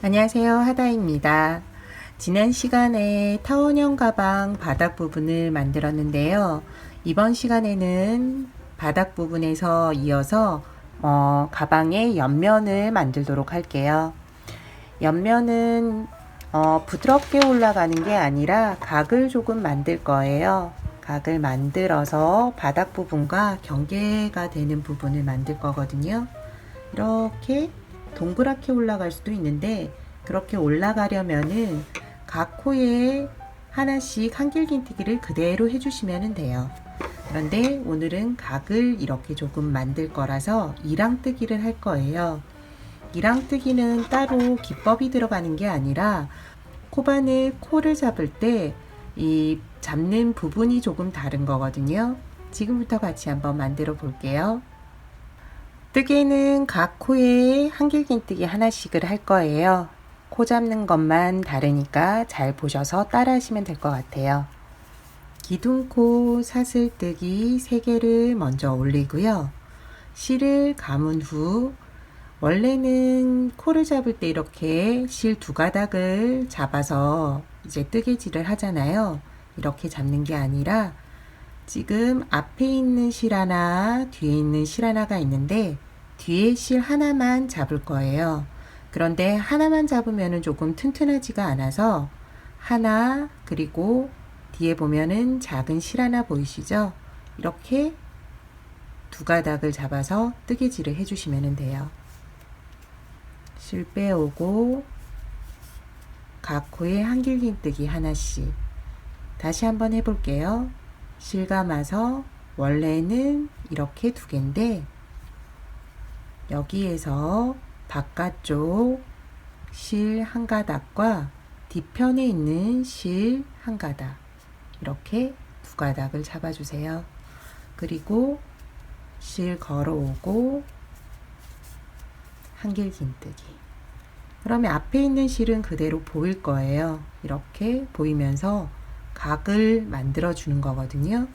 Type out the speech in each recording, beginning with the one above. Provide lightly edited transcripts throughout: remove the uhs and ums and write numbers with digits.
안녕하세요. 하다입니다. 지난 시간에 타원형 가방 바닥 부분을 만들었는데요. 이번 시간에는 바닥 부분에서 이어서 가방의 옆면을 만들도록 할게요. 옆면은 부드럽게 올라가는 게 아니라 각을 조금 만들 거예요. 각을 만들어서 바닥 부분과 경계가 되는 부분을 만들 거거든요. 이렇게 동그랗게 올라갈 수도 있는데, 그렇게 올라가려면은 각 코에 하나씩 한길긴뜨기를 그대로 해주시면 돼요. 그런데 오늘은 각을 이렇게 조금 만들 거라서 이랑뜨기를 할 거예요. 이랑뜨기는 따로 기법이 들어가는 게 아니라 코바늘 코를 잡을 때 이 잡는 부분이 조금 다른 거거든요. 지금부터 같이 한번 만들어 볼게요. 뜨개는 각 코에 한길긴뜨기 하나씩을 할 거예요. 코 잡는 것만 다르니까 잘 보셔서 따라 하시면 될 것 같아요. 기둥코 사슬뜨기 3개를 먼저 올리고요. 실을 감은 후, 원래는 코를 잡을 때 이렇게 실 2가닥을 잡아서 이제 뜨개질을 하잖아요. 이렇게 잡는 게 아니라 지금 앞에 있는 실 하나, 뒤에 있는 실 하나가 있는데 뒤에 실 하나만 잡을 거예요. 그런데 하나만 잡으면 조금 튼튼하지가 않아서 하나, 그리고 뒤에 보면은 작은 실 하나 보이시죠? 이렇게 2가닥을 잡아서 뜨개질을 해주시면 돼요. 실 빼오고 각 코에 한길긴뜨기 하나씩. 다시 한번 해볼게요. 실 감아서 원래는 이렇게 2개인데 여기에서 바깥쪽 실 1가닥과 뒤편에 있는 실 1가닥, 이렇게 2가닥을 잡아주세요. 그리고 실 걸어오고 한길긴뜨기. 그러면 앞에 있는 실은 그대로 보일 거예요. 이렇게 보이면서 각을 만들어 주는 거거든요.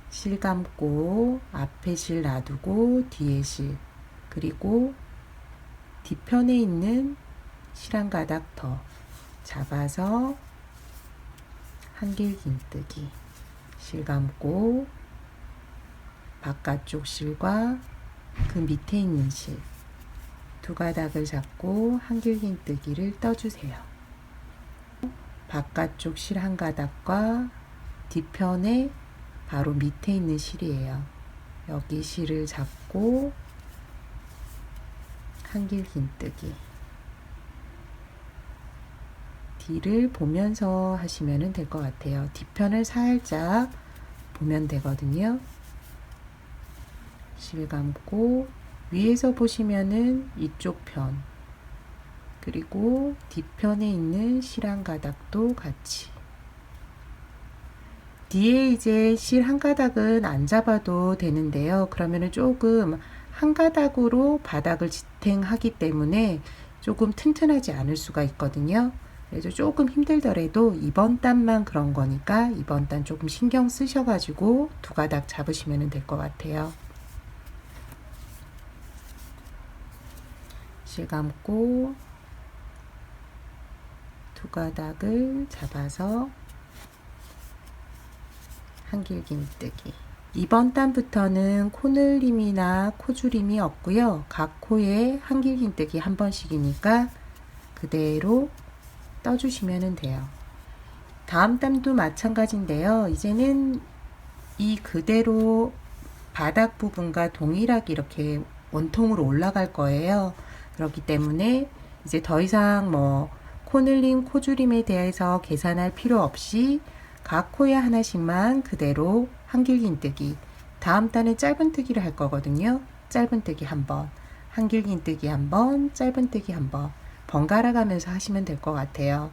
실 감고 앞에 실 놔두고 뒤에 실, 그리고 뒤편에 있는 실 1가닥 더 잡아서 한길긴뜨기. 실 감고 바깥쪽 실과 그 밑에 있는 실 2가닥을 잡고 한길긴뜨기를 떠주세요. 바깥쪽 실 1가닥과 뒤편에 바로 밑에 있는 실이에요. 여기 실을 잡고 한길긴뜨기. 뒤를 보면서 하시면 될 것 같아요. 뒤편을 살짝 보면 되거든요. 실 감고 위에서 보시면은 이쪽 편, 그리고 뒤편에 있는 실 1가닥도 같이. 뒤에 이제 실 1가닥은 안 잡아도 되는데요. 그러면은 조금 1가닥으로 바닥을 지탱하기 때문에 조금 튼튼하지 않을 수가 있거든요. 그래서 조금 힘들더라도 이번 단만 그런 거니까 이번 단 조금 신경 쓰셔가지고 2가닥 잡으시면 될 것 같아요. 실 감고 2가닥을 잡아서 한길긴뜨기. 이번 단부터는 코늘림이나 코주림이 없고요. 각 코에 한길긴뜨기 한 번씩이니까 그대로 떠주시면 돼요. 다음 단도 마찬가지인데요. 이제는 이 그대로 바닥 부분과 동일하게 이렇게 원통으로 올라갈 거예요. 그렇기 때문에 이제 더 이상 코늘림, 코주림에 대해서 계산할 필요 없이 각 코에 하나씩만 그대로 한길긴뜨기. 다음 단은 짧은뜨기를 할 거거든요. 짧은뜨기 한 번, 한길긴뜨기 한 번, 짧은뜨기 한 번 번갈아 가면서 하시면 될 것 같아요.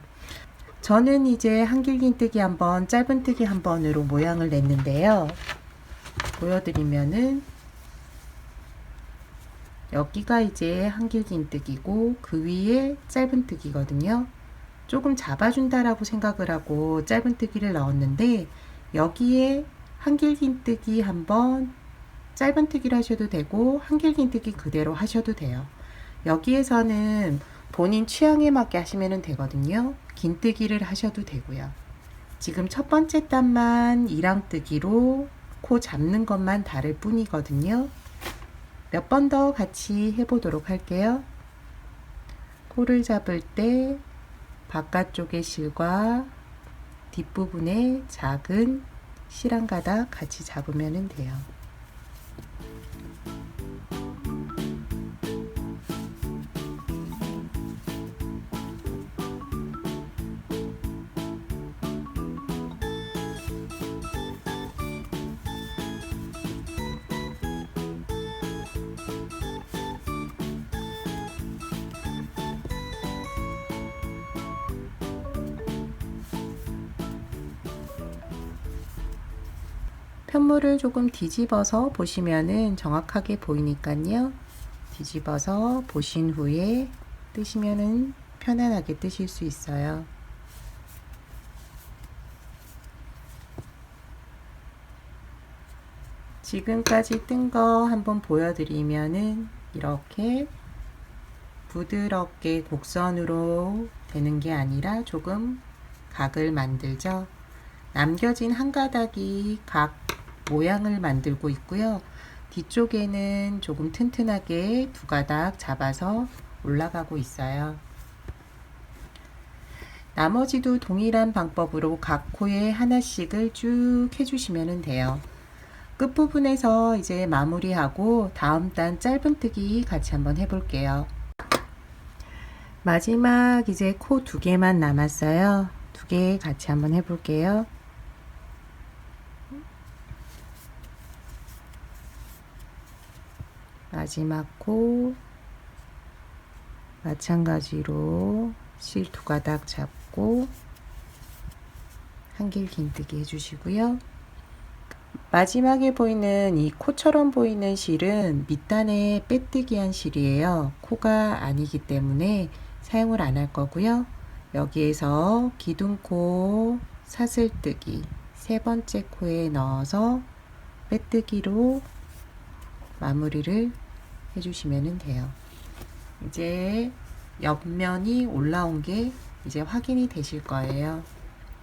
저는 이제 한길긴뜨기 한 번, 짧은뜨기 한 번으로 모양을 냈는데요. 보여드리면은 여기가 이제 한길긴뜨기고 그 위에 짧은뜨기거든요. 조금 잡아준다라고 생각을 하고 짧은뜨기를 넣었는데 여기에 한길긴뜨기 한번, 짧은뜨기를 하셔도 되고 한길긴뜨기 그대로 하셔도 돼요. 여기에서는 본인 취향에 맞게 하시면 되거든요. 긴뜨기를 하셔도 되고요. 지금 첫 번째 단만 이랑뜨기로 코 잡는 것만 다를 뿐이거든요. 몇 번 더 같이 해보도록 할게요. 코를 잡을 때 바깥쪽의 실과 뒷부분에 작은 실 한 가닥 같이 잡으면 돼요. 편물을 조금 뒤집어서 보시면은 정확하게 보이니까요. 뒤집어서 보신 후에 뜨시면은 편안하게 뜨실 수 있어요. 지금까지 뜬 거 한번 보여드리면은 이렇게 부드럽게 곡선으로 되는 게 아니라 조금 각을 만들죠. 남겨진 한 가닥이 각 모양을 만들고 있고요. 뒤쪽에는 조금 튼튼하게 두 가닥 잡아서 올라가고 있어요. 나머지도 동일한 방법으로 각 코에 하나씩을 쭉 해주시면 돼요. 끝부분에서 이제 마무리하고 다음 단 짧은뜨기 같이 한번 해볼게요. 마지막 이제 코 두 개만 남았어요. 두 개 같이 한번 해볼게요. 마지막 코 마찬가지로 실 두 가닥 잡고 한길 긴뜨기 해주시고요. 마지막에 보이는 이 코처럼 보이는 실은 밑단에 빼뜨기 한 실이에요. 코가 아니기 때문에 사용을 안 할 거고요. 여기에서 기둥코 사슬뜨기 세 번째 코에 넣어서 빼뜨기로 마무리를 해주시면 돼요. 이제 옆면이 올라온 게 이제 확인이 되실 거예요.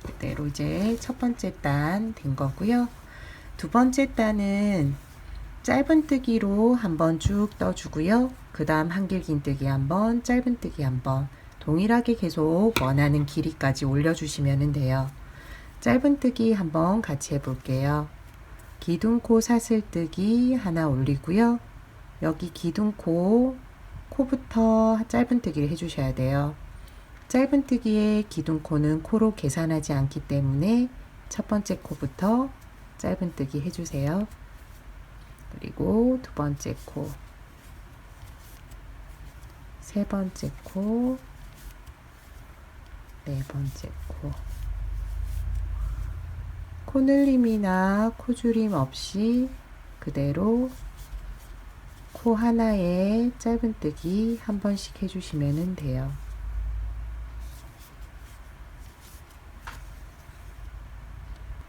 그대로 이제 첫 번째 단 된 거고요. 두 번째 단은 짧은뜨기로 한번 쭉 떠주고요. 그 다음 한길 긴뜨기 한번, 짧은뜨기 한번 동일하게 계속 원하는 길이까지 올려주시면 돼요. 짧은뜨기 한번 같이 해볼게요. 기둥코 사슬뜨기 하나 올리고요. 여기 기둥코 코부터 짧은뜨기를 해주셔야 돼요. 짧은뜨기의 기둥코는 코로 계산하지 않기 때문에 첫 번째 코부터 짧은뜨기 해주세요. 그리고 두 번째 코, 세 번째 코, 네 번째 코. 코늘림이나 코주림 없이 그대로 코 하나에 짧은뜨기 한 번씩 해주시면 돼요.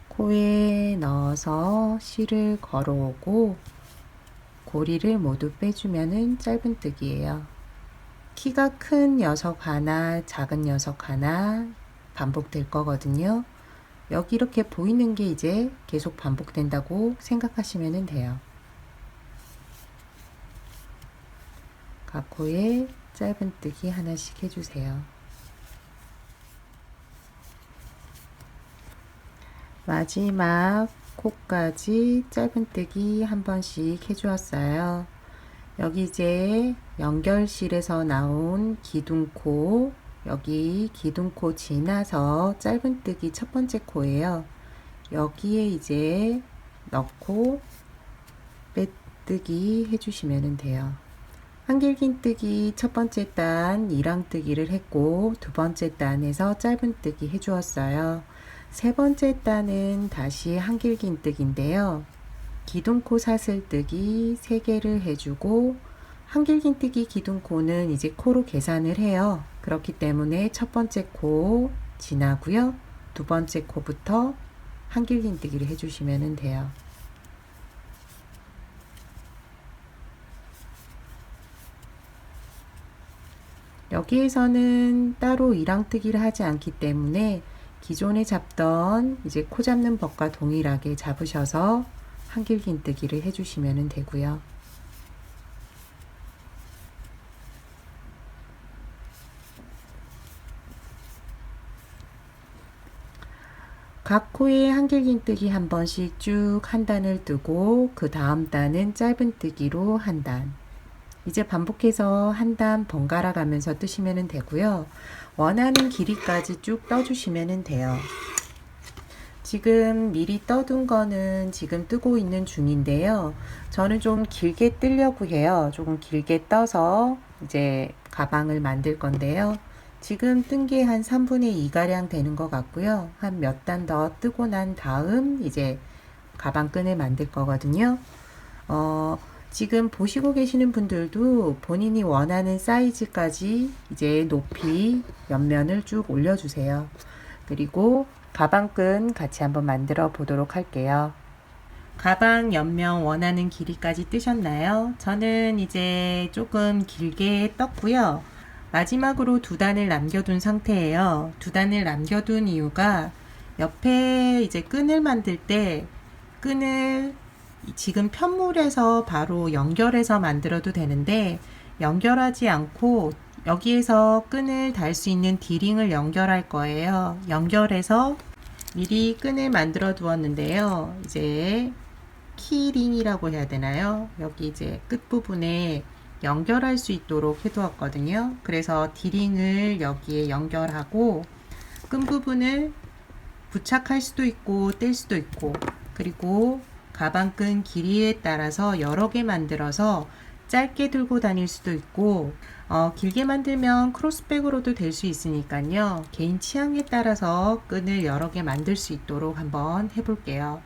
코에 넣어서 실을 걸어오고 고리를 모두 빼주면 짧은뜨기예요. 키가 큰 녀석 하나, 작은 녀석 하나 반복될 거거든요. 여기 이렇게 보이는 게 이제 계속 반복된다고 생각하시면 돼요. 각 코에 짧은뜨기 하나씩 해주세요. 마지막 코까지 짧은뜨기 한 번씩 해주었어요. 여기 이제 연결실에서 나온 기둥코, 여기 기둥코 지나서 짧은뜨기 첫 번째 코예요. 여기에 이제 넣고 빼뜨기 해주시면 돼요. 한길긴뜨기 첫 번째 단 이랑뜨기를 했고 두 번째 단에서 짧은뜨기 해주었어요. 세 번째 단은 다시 한길긴뜨기인데요. 기둥코 사슬뜨기 3개를 해주고 한길긴뜨기 기둥코는 이제 코로 계산을 해요. 그렇기 때문에 첫 번째 코 지나고요. 두 번째 코부터 한길긴뜨기를 해주시면 돼요. 여기에서는 따로 이랑뜨기를 하지 않기 때문에 기존에 잡던 이제 코 잡는 법과 동일하게 잡으셔서 한길긴뜨기를 해주시면 되고요. 각 코에 한길긴뜨기 한 번씩 쭉 한 단을 뜨고 그 다음 단은 짧은뜨기로 한 단. 이제 반복해서 한 단 번갈아 가면서 뜨시면 되고요. 원하는 길이까지 쭉 떠주시면 돼요. 지금 미리 떠둔 거는 지금 뜨고 있는 중인데요. 저는 좀 길게 뜨려고 해요. 조금 길게 떠서 이제 가방을 만들 건데요. 지금 뜬 게 한 3분의 2 가량 되는 것 같고요. 한 몇 단 더 뜨고 난 다음 이제 가방끈을 만들 거거든요. 지금 보시고 계시는 분들도 본인이 원하는 사이즈까지 이제 높이 옆면을 쭉 올려주세요. 그리고 가방끈 같이 한번 만들어 보도록 할게요. 가방 옆면 원하는 길이까지 뜨셨나요? 저는 이제 조금 길게 떴고요. 마지막으로 두 단을 남겨둔 상태예요. 두 단을 남겨둔 이유가 옆에 이제 끈을 만들 때 끈을 지금 편물에서 바로 연결해서 만들어도 되는데 연결하지 않고 여기에서 끈을 달 수 있는 D링을 연결할 거예요. 연결해서 미리 끈을 만들어 두었는데요. 이제 키링이라고 해야 되나요? 여기 이제 끝부분에 연결할 수 있도록 해두었거든요. 그래서 D링을 여기에 연결하고 끈 부분을 부착할 수도 있고 뗄 수도 있고, 그리고 가방끈 길이에 따라서 여러 개 만들어서 짧게 들고 다닐 수도 있고 길게 만들면 크로스백으로도 될 수 있으니까요. 개인 취향에 따라서 끈을 여러 개 만들 수 있도록 한번 해볼게요.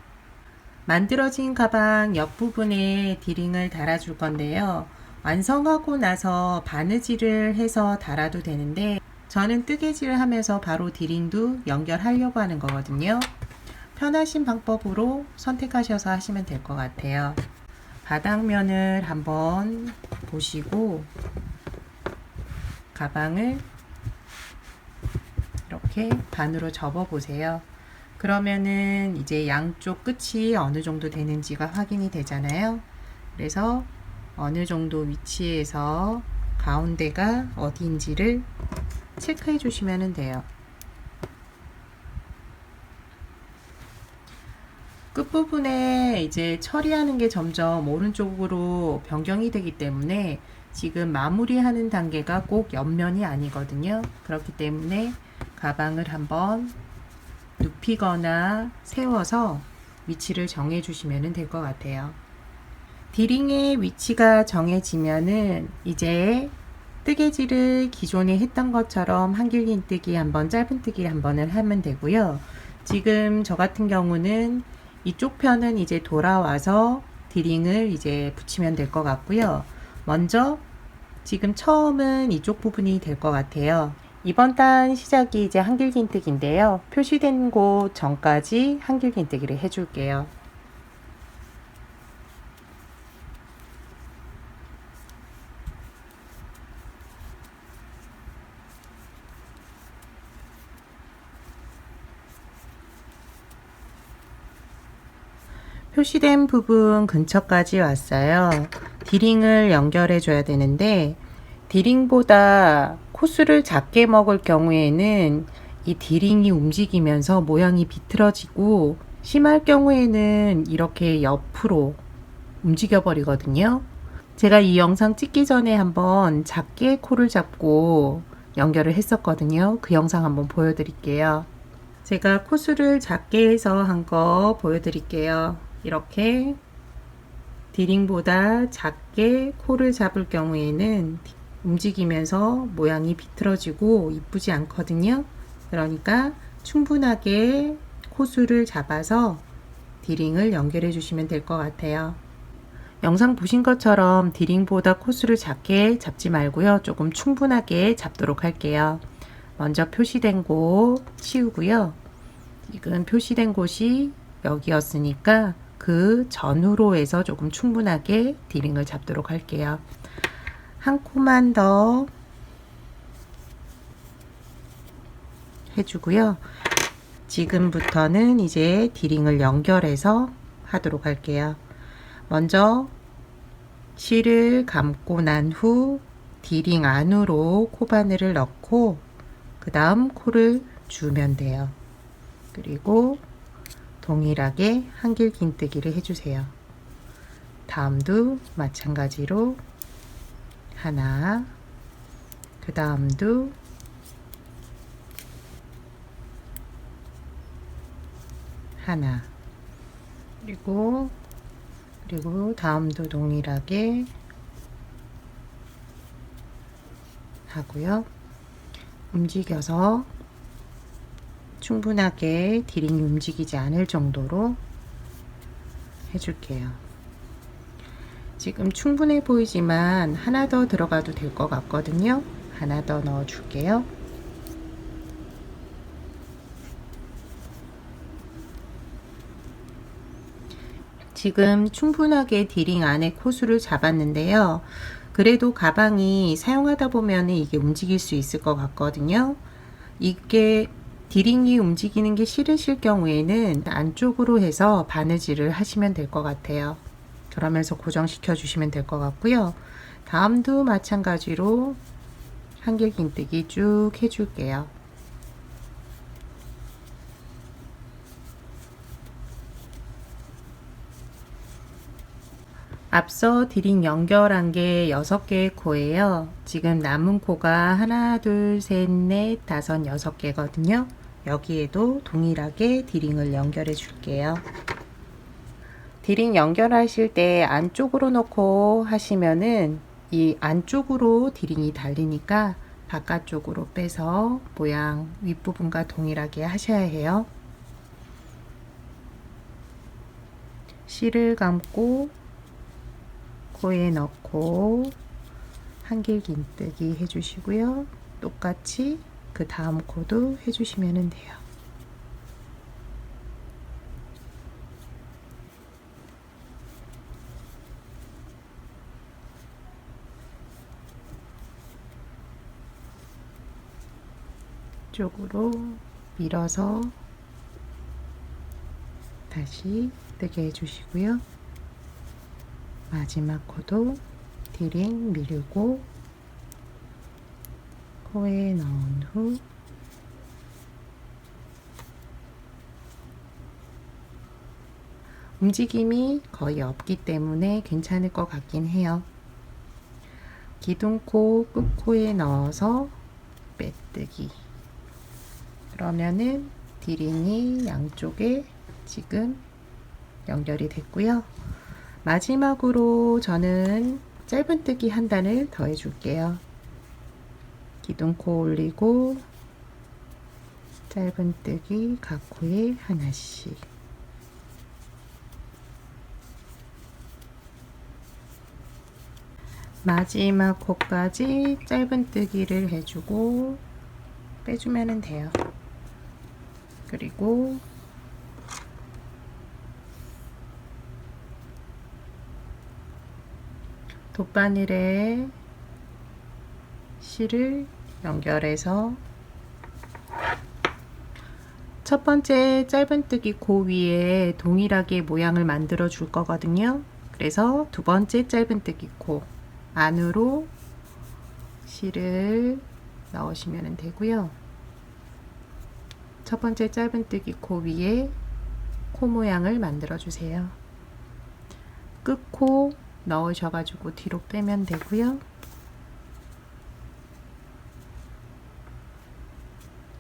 만들어진 가방 옆부분에 D링을 달아줄 건데요. 완성하고 나서 바느질을 해서 달아도 되는데 저는 뜨개질을 하면서 바로 D링도 연결하려고 하는 거거든요. 편하신 방법으로 선택하셔서 하시면 될 것 같아요. 바닥면을 한번 보시고 가방을 이렇게 반으로 접어 보세요. 그러면은 이제 양쪽 끝이 어느 정도 되는지가 확인이 되잖아요. 그래서 어느 정도 위치에서 가운데가 어디인지를 체크해 주시면 돼요. 끝부분에 이제 처리하는 게 점점 오른쪽으로 변경이 되기 때문에 지금 마무리하는 단계가 꼭 옆면이 아니거든요. 그렇기 때문에 가방을 한번 눕히거나 세워서 위치를 정해 주시면 될 것 같아요. D링의 위치가 정해지면은 이제 뜨개질을 기존에 했던 것처럼 한길긴뜨기 한번, 짧은뜨기 한 번을 하면 되고요. 지금 저 같은 경우는 이쪽 편은 이제 돌아와서 D링을 이제 붙이면 될 것 같고요. 먼저 지금 처음은 이쪽 부분이 될 것 같아요. 이번 단 시작이 이제 한길긴뜨기인데요. 표시된 곳 전까지 한길긴뜨기를 해줄게요. 표시된 부분 근처까지 왔어요. D링을 연결해 줘야 되는데 D링보다 코수를 작게 먹을 경우에는 이 D링이 움직이면서 모양이 비틀어지고 심할 경우에는 이렇게 옆으로 움직여 버리거든요. 제가 이 영상 찍기 전에 한번 작게 코를 잡고 연결을 했었거든요. 그 영상 한번 보여드릴게요. 제가 코수를 작게 해서 한 거 보여드릴게요. 이렇게 D링보다 작게 코를 잡을 경우에는 움직이면서 모양이 비틀어지고 이쁘지 않거든요. 그러니까 충분하게 코수를 잡아서 D링을 연결해 주시면 될 것 같아요. 영상 보신 것처럼 D링보다 코수를 작게 잡지 말고요. 조금 충분하게 잡도록 할게요. 먼저 표시된 곳 치우고요. 지금 표시된 곳이 여기였으니까 그 전후로 해서 조금 충분하게 D링을 잡도록 할게요. 한 코만 더 해주고요. 지금부터는 이제 디링을 연결해서 하도록 할게요. 먼저 실을 감고 난 후 디링 안으로 코바늘을 넣고 그 다음 코를 주면 돼요. 그리고 동일하게 한길 긴뜨기를 해주세요. 다음도 마찬가지로 하나, 그 다음도 하나, 그리고 다음도 동일하게 하고요. 움직여서 충분하게 디링이 움직이지 않을 정도로 해줄게요. 지금 충분해 보이지만 하나 더 들어가도 될 것 같거든요. 하나 더 넣어 줄게요. 지금 충분하게 디링 안에 코수를 잡았는데요. 그래도 가방이 사용하다 보면 이게 움직일 수 있을 것 같거든요. 이게 디링이 움직이는 게 싫으실 경우에는 안쪽으로 해서 바느질을 하시면 될 것 같아요. 그러면서 고정시켜 주시면 될 것 같고요. 다음도 마찬가지로 한길 긴뜨기 쭉 해줄게요. 앞서 디링 연결한 게 6개의 코예요. 지금 남은 코가 하나, 둘, 셋, 넷, 다섯, 6개거든요. 여기에도 동일하게 디링을 연결해 줄게요. 디링 연결하실 때 안쪽으로 놓고 하시면은 이 안쪽으로 디링이 달리니까 바깥쪽으로 빼서 모양 윗부분과 동일하게 하셔야 해요. 실을 감고 코에 넣고 한길 긴뜨기 해주시고요. 똑같이 그 다음 코도 해주시면 돼요. 쪽으로 밀어서 다시 뜨게 해주시고요. 마지막 코도 디링 밀고 코에 넣은 후 움직임이 거의 없기 때문에 괜찮을 것 같긴 해요. 기둥코 끝코에 넣어서 빼뜨기. 그러면은 디링이 양쪽에 지금 연결이 됐고요. 마지막으로 저는 짧은뜨기 한 단을 더 해줄게요. 기둥코 올리고 짧은뜨기 각 코에 하나씩. 마지막 코까지 짧은뜨기를 해주고 빼주면 돼요. 그리고 돗바늘에 실을 연결해서 첫 번째 짧은뜨기 코 위에 동일하게 모양을 만들어 줄 거거든요. 그래서 두 번째 짧은뜨기 코 안으로 실을 넣으시면 되고요. 첫 번째 짧은뜨기 코 위에 코 모양을 만들어 주세요. 끝코 넣으셔가지고 뒤로 빼면 되고요.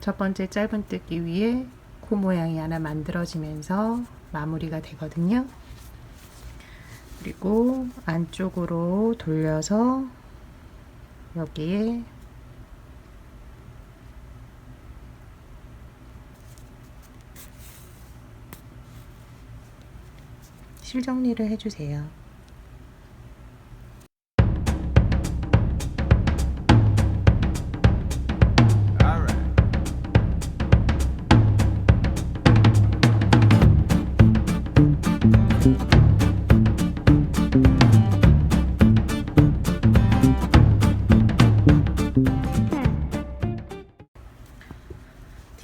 첫 번째 짧은뜨기 위에 코 모양이 하나 만들어지면서 마무리가 되거든요. 그리고 안쪽으로 돌려서 여기에 실 정리를 해주세요.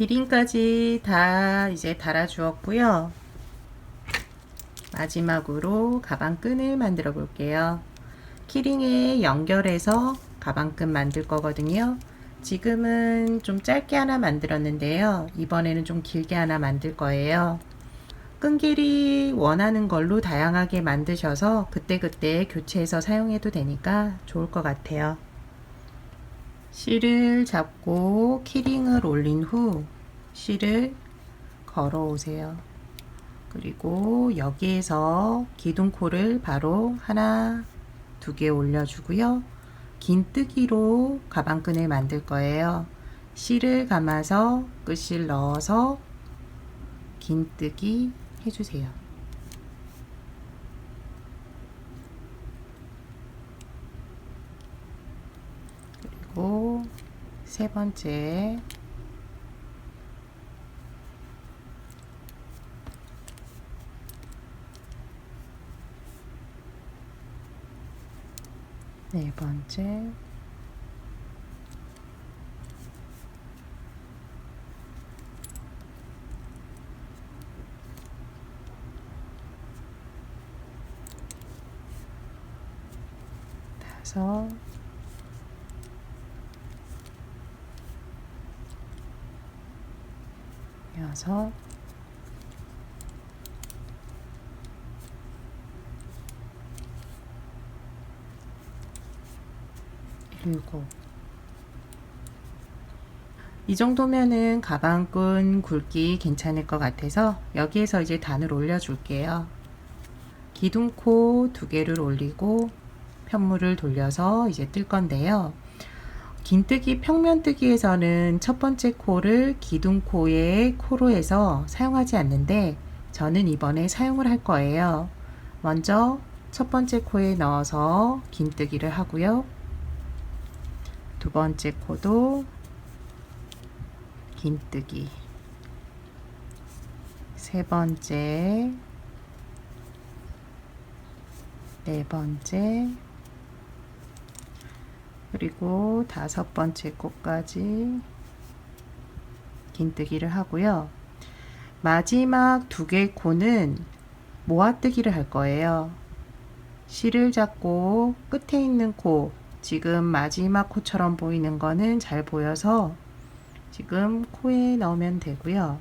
디링까지 다 이제 달아 주었고요. 마지막으로 가방끈을 만들어 볼게요. 키링에 연결해서 가방끈 만들 거거든요. 지금은 좀 짧게 하나 만들었는데요. 이번에는 좀 길게 하나 만들 거예요. 끈 길이 원하는 걸로 다양하게 만드셔서 그때그때 교체해서 사용해도 되니까 좋을 것 같아요. 실을 잡고 키링을 올린 후 실을 걸어 오세요. 그리고 여기에서 기둥코를 바로 하나, 두 개 올려주고요. 긴뜨기로 가방끈을 만들 거예요. 실을 감아서 끝실 넣어서 긴뜨기 해주세요. 그리고 세 번째 네 번째 다섯 여섯 일곱 이 정도면은 가방끈 굵기 괜찮을 것 같아서 여기에서 이제 단을 올려 줄게요. 기둥코 두 개를 올리고 편물을 돌려서 이제 뜰 건데요. 긴뜨기 평면뜨기에서는 첫 번째 코를 기둥코의 코로 해서 사용하지 않는데 저는 이번에 사용을 할 거예요. 먼저 첫 번째 코에 넣어서 긴뜨기를 하고요. 두 번째 코도 긴뜨기, 세 번째, 네 번째, 그리고 다섯 번째 코까지 긴뜨기를 하고요. 마지막 두 개의 코는 모아뜨기를 할 거예요. 실을 잡고 끝에 있는 코, 지금 마지막 코처럼 보이는 거는 잘 보여서 지금 코에 넣으면 되고요.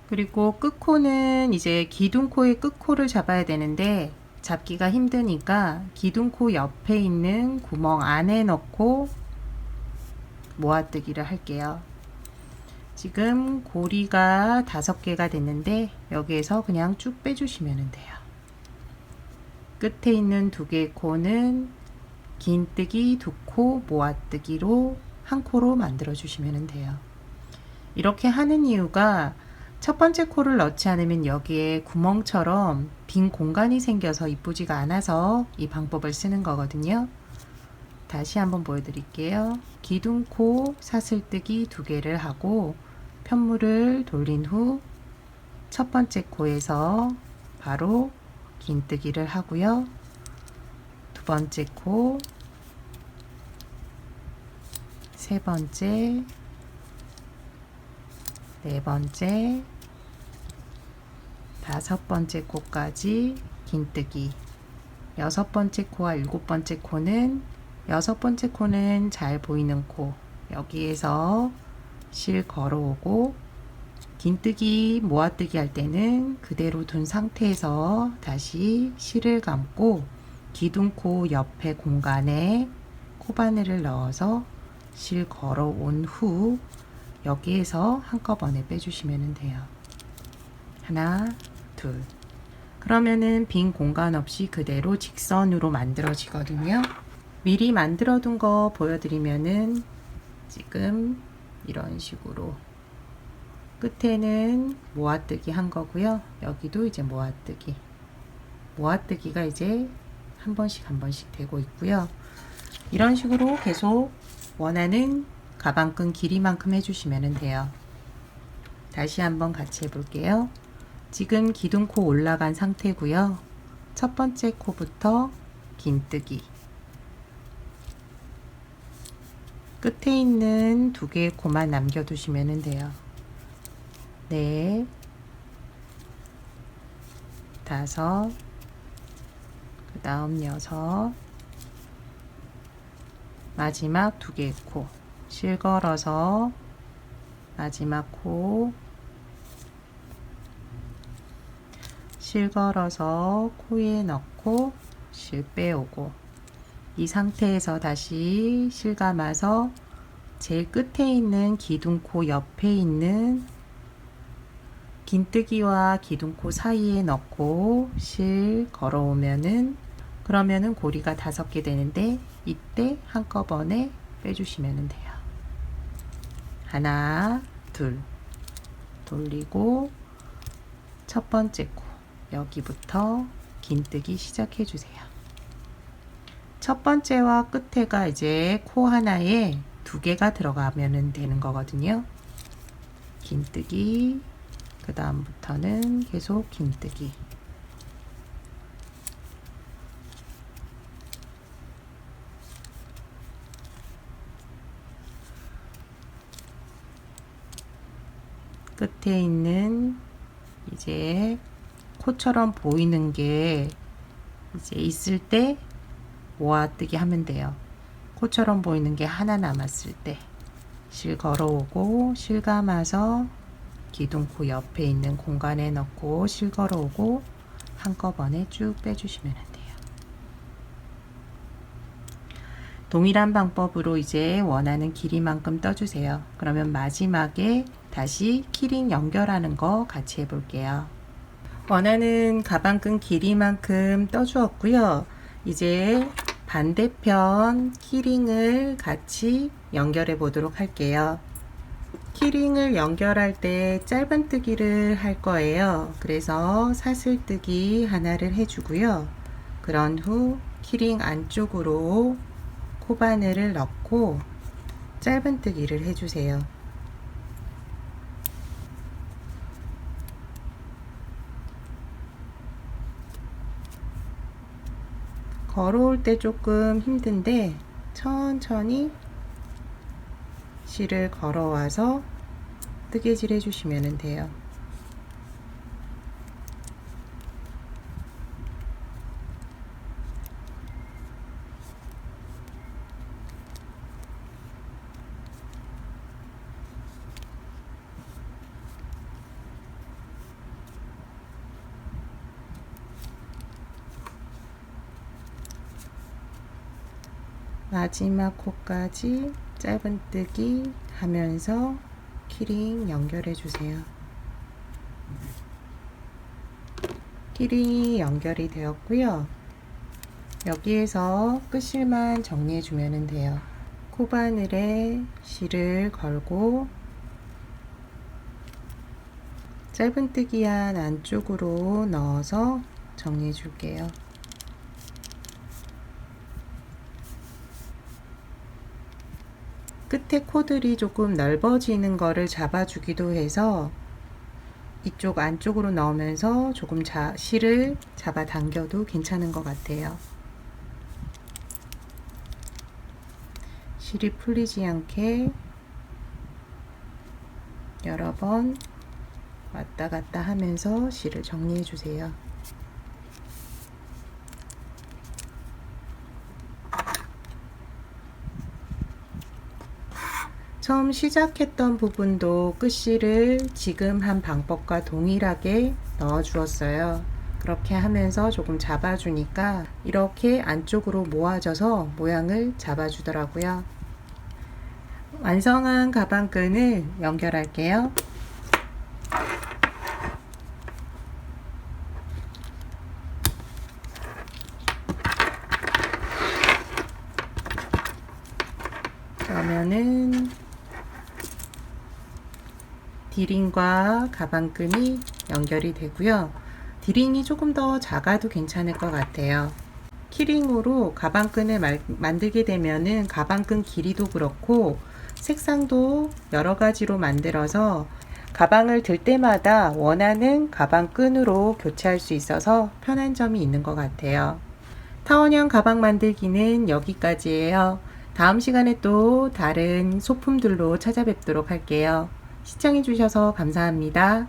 그리고 끝코는 이제 기둥코의 끝코를 잡아야 되는데 잡기가 힘드니까 기둥코 옆에 있는 구멍 안에 넣고 모아뜨기를 할게요. 지금 고리가 5개가 됐는데 여기에서 그냥 쭉 빼주시면 돼요. 끝에 있는 두 개의 코는 긴뜨기 두 코 모아뜨기로 한 코로 만들어 주시면 돼요. 이렇게 하는 이유가 첫 번째 코를 넣지 않으면 여기에 구멍처럼 빈 공간이 생겨서 이쁘지가 않아서 이 방법을 쓰는 거거든요. 다시 한번 보여드릴게요. 기둥코 사슬뜨기 두 개를 하고 편물을 돌린 후 첫 번째 코에서 바로 긴뜨기를 하고요. 두 번째 코, 세 번째, 네 번째, 다섯 번째 코까지 긴뜨기. 여섯 번째 코와 일곱 번째 코는 여섯 번째 코는 잘 보이는 코, 여기에서 실 걸어오고 긴뜨기 모아뜨기 할 때는 그대로 둔 상태에서 다시 실을 감고 기둥코 옆에 공간에 코바늘을 넣어서 실 걸어온 후 여기에서 한꺼번에 빼주시면 돼요. 하나, 둘. 그러면은 빈 공간 없이 그대로 직선으로 만들어지거든요. 미리 만들어 둔 거 보여드리면은 지금 이런 식으로 끝에는 모아뜨기 한 거고요. 여기도 이제 모아뜨기. 모아뜨기가 이제 한 번씩 되고 있고요. 이런 식으로 계속 원하는 가방끈 길이만큼 해주시면 돼요. 다시 한번 같이 해볼게요. 지금 기둥코 올라간 상태고요. 첫 번째 코부터 긴뜨기, 끝에 있는 2개의 코만 남겨두시면 돼요. 네, 5, 그 다음 6, 마지막 2개의 코, 실 걸어서 마지막 코, 실 걸어서 코에 넣고 실 빼오고, 이 상태에서 다시 실 감아서 제일 끝에 있는 기둥코 옆에 있는 긴뜨기와 기둥코 사이에 넣고 실 그러면은 고리가 5개 되는데, 이때 한꺼번에 빼주시면 돼요. 하나, 둘, 돌리고 첫 번째 코 여기부터 긴뜨기 시작해 주세요. 첫 번째와 끝에가 이제 코 하나에 2개가 들어가면 되는 거거든요. 긴뜨기, 그 다음부터는 계속 긴뜨기. 끝에 있는 이제 코처럼 보이는 게 이제 있을 때 모아뜨기 하면 돼요. 코처럼 보이는 게 하나 남았을 때 실 걸어오고 실 감아서 기둥코 옆에 있는 공간에 넣고 실 걸어오고 한꺼번에 쭉 빼주시면 돼요. 동일한 방법으로 이제 원하는 길이만큼 떠주세요. 그러면 마지막에 다시 키링 연결하는 거 같이 해볼게요. 원하는 가방끈 길이만큼 떠주었고요. 이제 반대편 키링을 같이 연결해 보도록 할게요. 키링을 연결할 때 짧은뜨기를 할 거예요. 그래서 사슬뜨기 하나를 해주고요. 그런 후 키링 안쪽으로 코바늘을 넣고 짧은뜨기를 해주세요. 걸어올 때 조금 힘든데 천천히 실을 걸어와서 뜨개질 해주시면 돼요. 마지막 코까지 짧은뜨기 하면서 키링 연결해 주세요. 키링이 연결이 되었고요. 여기에서 끝실만 정리해 주면 돼요. 코바늘에 실을 걸고 짧은뜨기한 안쪽으로 넣어서 정리해 줄게요. 끝에 코들이 조금 넓어지는 거를 잡아주기도 해서 이쪽 안쪽으로 넣으면서 조금 실을 잡아 당겨도 괜찮은 것 같아요. 실이 풀리지 않게 여러 번 왔다 갔다 하면서 실을 정리해 주세요. 처음 시작했던 부분도 끝실을 지금 한 방법과 동일하게 넣어 주었어요. 그렇게 하면서 조금 잡아주니까 이렇게 안쪽으로 모아져서 모양을 잡아주더라고요. 완성한 가방끈을 연결할게요. 그러면은 디링과 가방끈이 연결이 되고요. 디링이 조금 더 작아도 괜찮을 것 같아요. 키링으로 가방끈을 만들게 되면은 가방끈 길이도 그렇고 색상도 여러 가지로 만들어서 가방을 들 때마다 원하는 가방끈으로 교체할 수 있어서 편한 점이 있는 것 같아요. 타원형 가방 만들기는 여기까지예요. 다음 시간에 또 다른 소품들로 찾아뵙도록 할게요. 시청해 주셔서 감사합니다.